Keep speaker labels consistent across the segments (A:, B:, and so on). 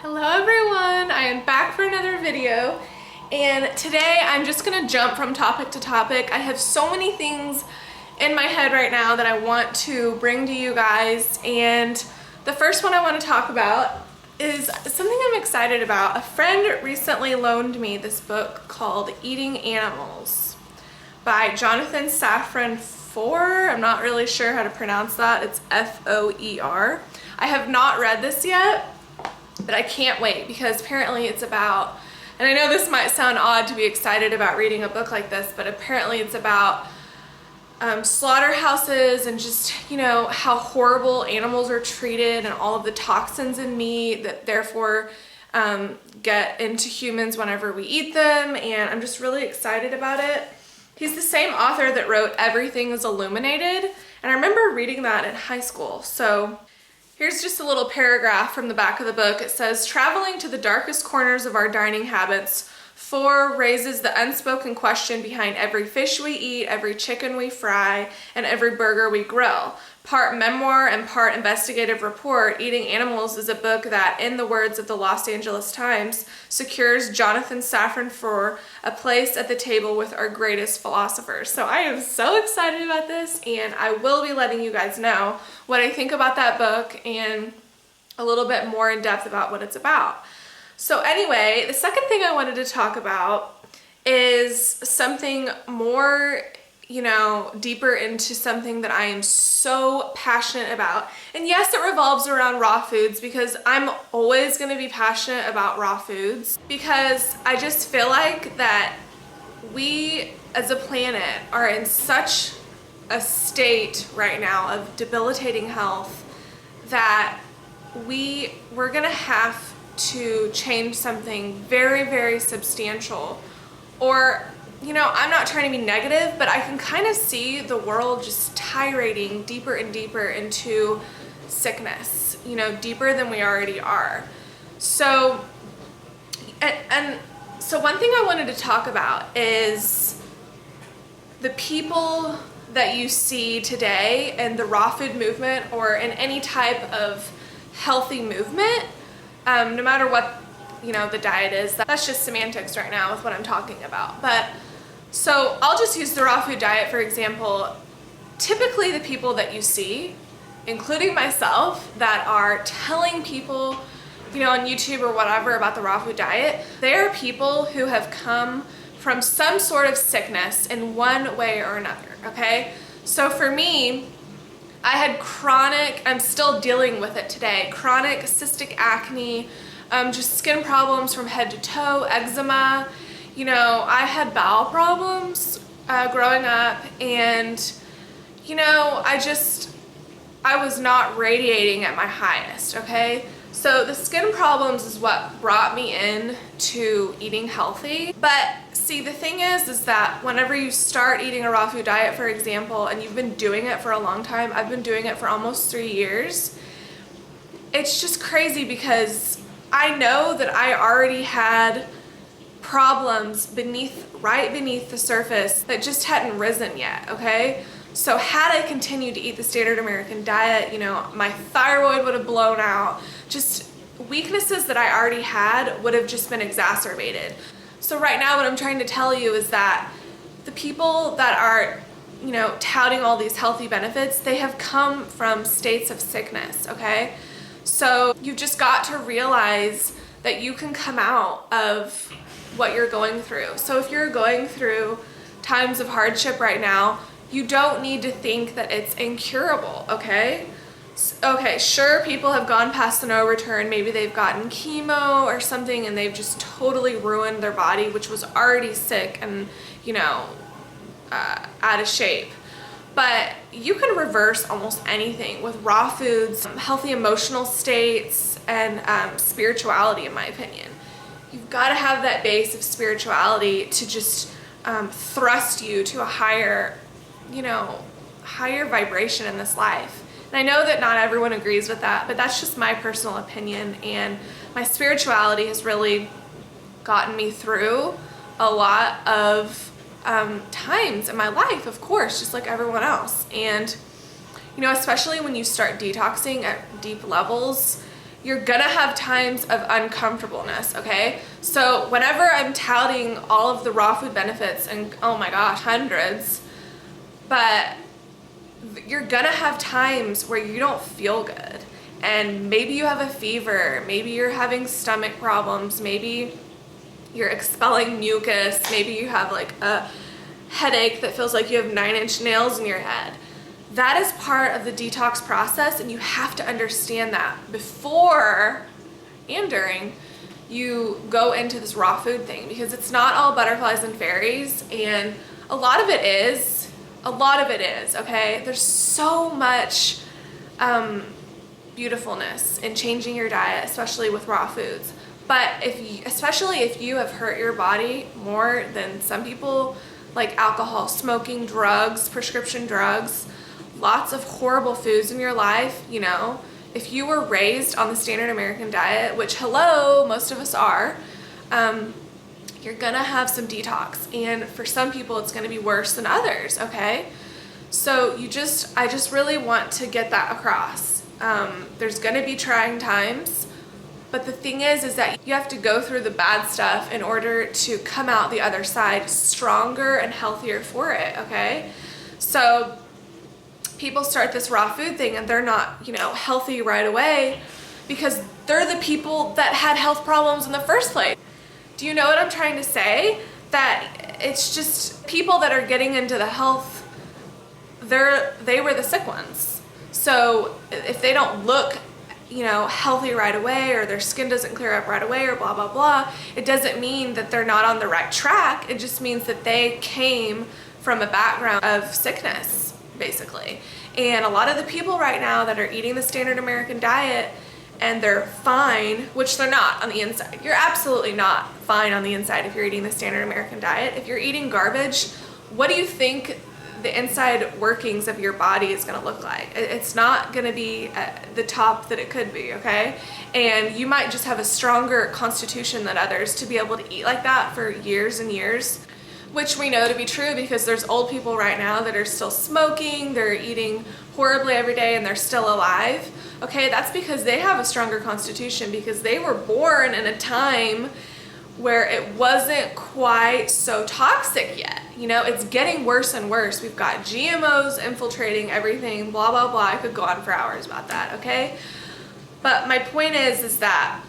A: Hello everyone, I am back for another video, and today I'm just gonna jump from topic to topic. I have so many things in my head right now that I want to bring to you guys, and the first one I want to talk about is something I'm excited about. A friend recently loaned me this book called Eating Animals by Jonathan Safran Foer. I'm not really sure how to pronounce that. It's F-O-E-R. I have not read this yet, but I can't wait because apparently it's about, and I know this might sound odd to be excited about reading a book like this, but apparently it's about slaughterhouses and just, how horrible animals are treated and all of the toxins in meat that therefore get into humans whenever we eat them, and I'm just really excited about it. He's the same author that wrote Everything is Illuminated, and I remember reading that in high school. So here's just a little paragraph from the back of the book. It says, traveling to the darkest corners of our dining habits, Foer raises the unspoken question behind every fish we eat, every chicken we fry, and every burger we grill. Part memoir and part investigative report, Eating Animals is a book that, in the words of the Los Angeles Times, secures Jonathan Safran Foer a place at the table with our greatest philosophers. So I am so excited about this, and I will be letting you guys know what I think about that book and a little bit more in depth about what it's about. So anyway, the second thing I wanted to talk about is something more, deeper into something that I am so passionate about. And yes, it revolves around raw foods because I'm always going to be passionate about raw foods, because I just feel like that we as a planet are in such a state right now of debilitating health that we're going to have to change something very, very substantial. Or, I'm not trying to be negative, but I can kind of see the world just tirading deeper and deeper into sickness, deeper than we already are. So, and so one thing I wanted to talk about is the people that you see today in the raw food movement or in any type of healthy movement. No matter what, the diet is, that's just semantics right now with what I'm talking about. But so I'll just use the raw food diet for example. Typically the people that you see, including myself, that are telling people, on YouTube or whatever about the raw food diet, they are people who have come from some sort of sickness in one way or another, okay? So for me, I had chronic, I'm still dealing with it today, chronic cystic acne, just skin problems from head to toe, eczema. I had bowel problems growing up, and, I was not radiating at my highest, okay? So the skin problems is what brought me in to eating healthy. But see, the thing is that whenever you start eating a raw food diet, for example, and you've been doing it for a long time, I've been doing it for almost 3 years, it's just crazy because I know that I already had problems right beneath the surface that just hadn't risen yet, okay? So had I continued to eat the standard American diet, my thyroid would have blown out. Just weaknesses that I already had would have just been exacerbated. So right now what I'm trying to tell you is that the people that are, touting all these healthy benefits, they have come from states of sickness, okay? So you've just got to realize that you can come out of what you're going through. So if you're going through times of hardship right now, you don't need to think that it's incurable, okay? Okay, sure, people have gone past the no return. Maybe they've gotten chemo or something and they've just totally ruined their body, which was already sick and, out of shape. But you can reverse almost anything with raw foods, healthy emotional states, and spirituality, in my opinion. You've got to have that base of spirituality to just thrust you to a higher vibration in this life. And I know that not everyone agrees with that, but that's just my personal opinion, and my spirituality has really gotten me through a lot of times in my life, of course, just like everyone else. And especially when you start detoxing at deep levels, you're gonna have times of uncomfortableness, okay? So whenever I'm touting all of the raw food benefits, and oh my gosh, hundreds, but you're gonna have times where you don't feel good. And maybe you have a fever, maybe you're having stomach problems, maybe you're expelling mucus, maybe you have like a headache that feels like you have 9-inch nails in your head. That is part of the detox process, and you have to understand that before and during you go into this raw food thing, because it's not all butterflies and fairies, and a lot of it is, okay? There's so much beautifulness in changing your diet, especially with raw foods. But especially if you have hurt your body more than some people, like alcohol, smoking, drugs, prescription drugs, lots of horrible foods in your life, you know, if you were raised on the standard American diet, which hello, most of us are, you're gonna have some detox. And for some people, it's gonna be worse than others, okay? So I just really want to get that across. There's gonna be trying times, but the thing is that you have to go through the bad stuff in order to come out the other side stronger and healthier for it, okay? So people start this raw food thing and they're not, you know, healthy right away because they're the people that had health problems in the first place. Do you know what I'm trying to say? That it's just people that are getting into the health, they were the sick ones. So if they don't look, you know, healthy right away, or their skin doesn't clear up right away, or blah, blah, blah, it doesn't mean that they're not on the right track. It just means that they came from a background of sickness, basically. And a lot of the people right now that are eating the standard American diet and they're fine, which they're not on the inside. You're absolutely not fine on the inside if you're eating the standard American diet. If you're eating garbage, what do you think the inside workings of your body is going to look like? It's not going to be at the top that it could be, okay? And you might just have a stronger constitution than others to be able to eat like that for years and years, which we know to be true because there's old people right now that are still smoking, they're eating horribly every day, and they're still alive. Okay, that's because they have a stronger constitution, because they were born in a time where it wasn't quite so toxic yet. You know, it's getting worse and worse. We've got GMOs infiltrating everything, blah, blah, blah. I could go on for hours about that, okay? But my point is that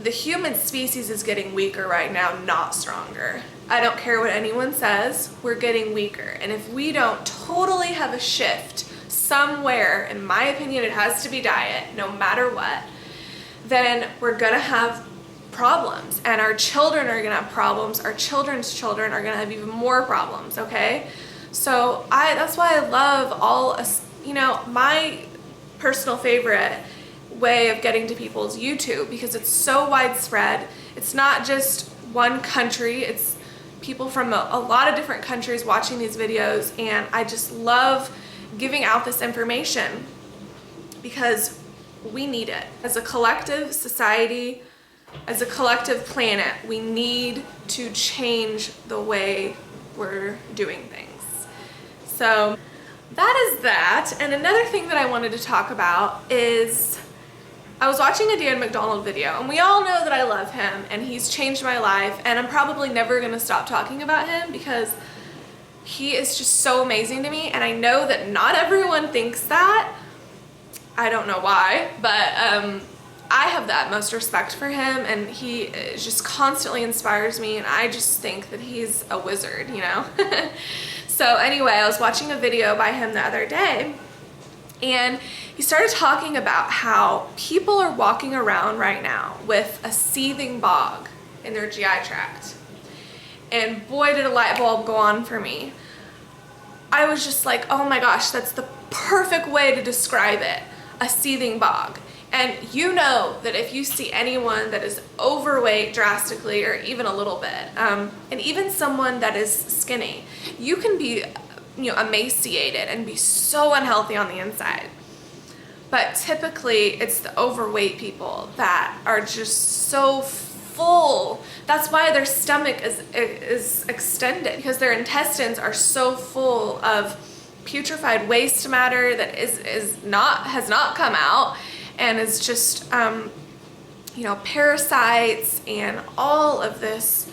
A: the human species is getting weaker right now, not stronger. I don't care what anyone says, we're getting weaker. And if we don't totally have a shift somewhere, in my opinion, it has to be diet, no matter what, then we're gonna have problems, and our children are gonna have problems, our children's children are gonna have even more problems, okay? So that's why I love you know, my personal favorite way of getting to people is YouTube, because it's so widespread. It's not just one country, it's people from a lot of different countries watching these videos, and I just love giving out this information because we need it. As a collective society, as a collective planet, we need to change the way we're doing things. So that is that. And another thing that I wanted to talk about is I was watching a Dan McDonald video, and we all know that I love him and he's changed my life, and I'm probably never gonna stop talking about him because he is just so amazing to me, and I know that not everyone thinks that. I don't know why, but I have the utmost respect for him, and he just constantly inspires me, and I just think that he's a wizard, you know? So anyway, I was watching a video by him the other day, and he started talking about how people are walking around right now with a seething bog in their GI tract. And boy, did a light bulb go on for me. I was just like, oh my gosh, that's the perfect way to describe it, a seething bog. And you know that if you see anyone that is overweight drastically, or even a little bit, and even someone that is skinny, you can be, you know, emaciated and be so unhealthy on the inside. But typically it's the overweight people that are just so full. That's why their stomach is extended, because their intestines are so full of putrefied waste matter that has not come out. and is just, you know, parasites and all of this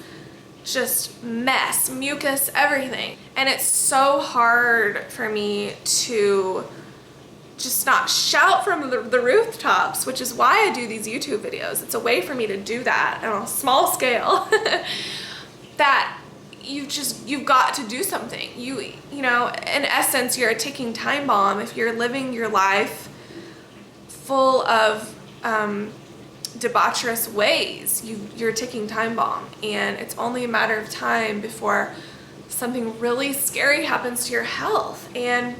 A: just mess, mucus, everything. And it's so hard for me to just not shout from the rooftops, which is why I do these YouTube videos. It's a way for me to do that on a small scale. That you've got to do something. You know, in essence, you're a ticking time bomb if you're living your life full of debaucherous ways. You're a ticking time bomb, and it's only a matter of time before something really scary happens to your health. And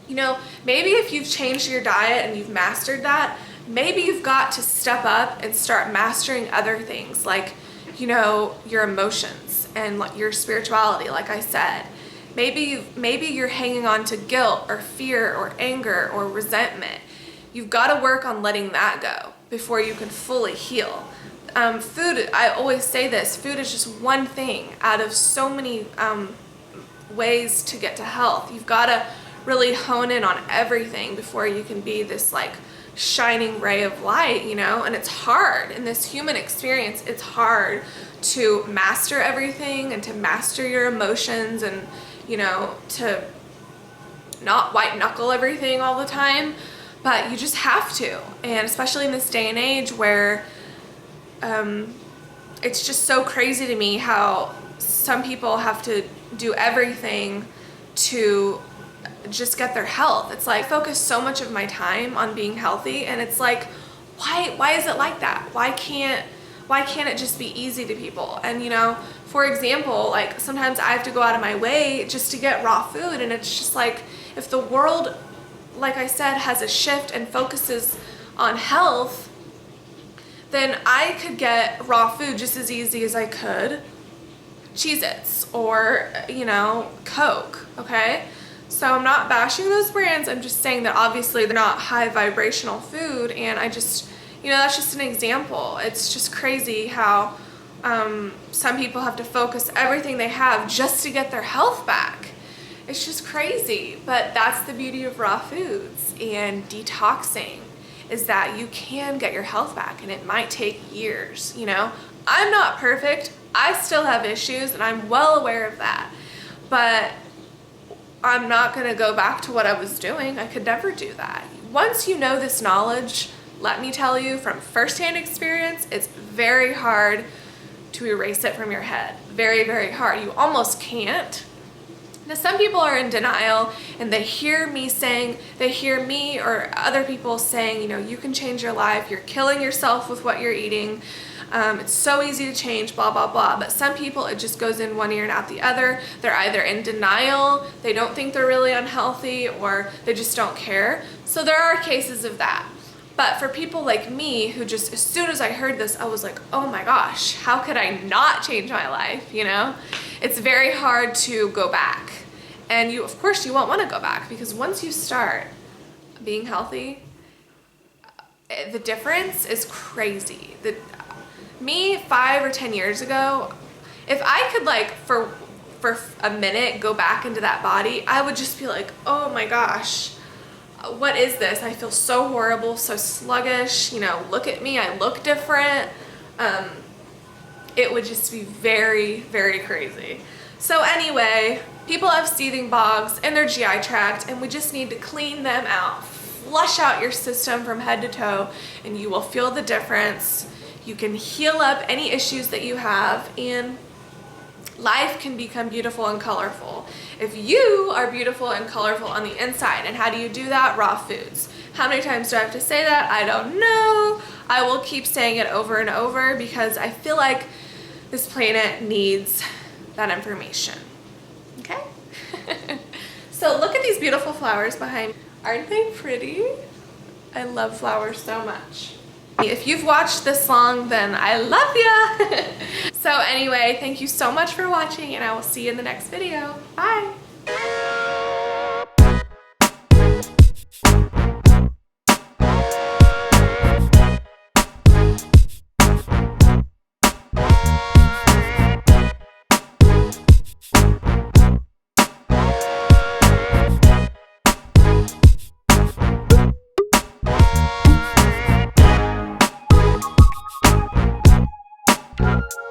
A: you know, maybe if you've changed your diet and you've mastered that, maybe you've got to step up and start mastering other things, like, you know, your emotions and your spirituality, like I said. Maybe you're hanging on to guilt or fear or anger or resentment. You've got to work on letting that go before you can fully heal. Food, I always say this, food is just one thing out of so many ways to get to health. You've got to really hone in on everything before you can be this like shining ray of light, you know. And it's hard in this human experience. It's hard to master everything and to master your emotions, and you know, to not white knuckle everything all the time, but you just have to. And especially in this day and age where it's just so crazy to me how some people have to do everything to just get their health. It's like I focus so much of my time on being healthy, and it's like, why is it like that? Why can't it just be easy to people? And you know, for example, like sometimes I have to go out of my way just to get raw food, and it's just like, if the world, like I said, has a shift and focuses on health, then I could get raw food just as easy as I could Cheez-Its or, you know, Coke, okay? So I'm not bashing those brands. I'm just saying that obviously they're not high vibrational food, and I just, you know, that's just an example. It's just crazy how some people have to focus everything they have just to get their health back. It's just crazy, but that's the beauty of raw foods and detoxing, is that you can get your health back, and it might take years, you know. I'm not perfect. I still have issues, and I'm well aware of that, but I'm not going to go back to what I was doing. I could never do that. Once you know this knowledge, let me tell you from firsthand experience, it's very hard to erase it from your head. Very, very hard. You almost can't. Now, some people are in denial, and they hear me or other people saying, you know, you can change your life. You're killing yourself with what you're eating. It's so easy to change, blah, blah, blah. But some people, it just goes in one ear and out the other. They're either in denial, they don't think they're really unhealthy, or they just don't care. So there are cases of that. But for people like me, who just, as soon as I heard this, I was like, oh my gosh, how could I not change my life, you know? It's very hard to go back. And you, of course, you won't want to go back, because once you start being healthy, the difference is crazy. Me 5 or 10 years ago, if I could like for a minute go back into that body, I would just be like, oh my gosh, what is this? I feel so horrible, so sluggish, you know, look at me, I look different. It would just be very, very crazy. So anyway, people have seething bogs in their GI tract, and we just need to clean them out. Flush out your system from head to toe, and you will feel the difference. You can heal up any issues that you have, and life can become beautiful and colorful. If you are beautiful and colorful on the inside, and how do you do that? Raw foods. How many times do I have to say that? I don't know. I will keep saying it over and over, because I feel like this planet needs that information. Okay? So look at these beautiful flowers behind me. Aren't they pretty? I love flowers so much. If you've watched this long, then I love ya. So anyway, thank you so much for watching, and I will see you in the next video. Bye. bye.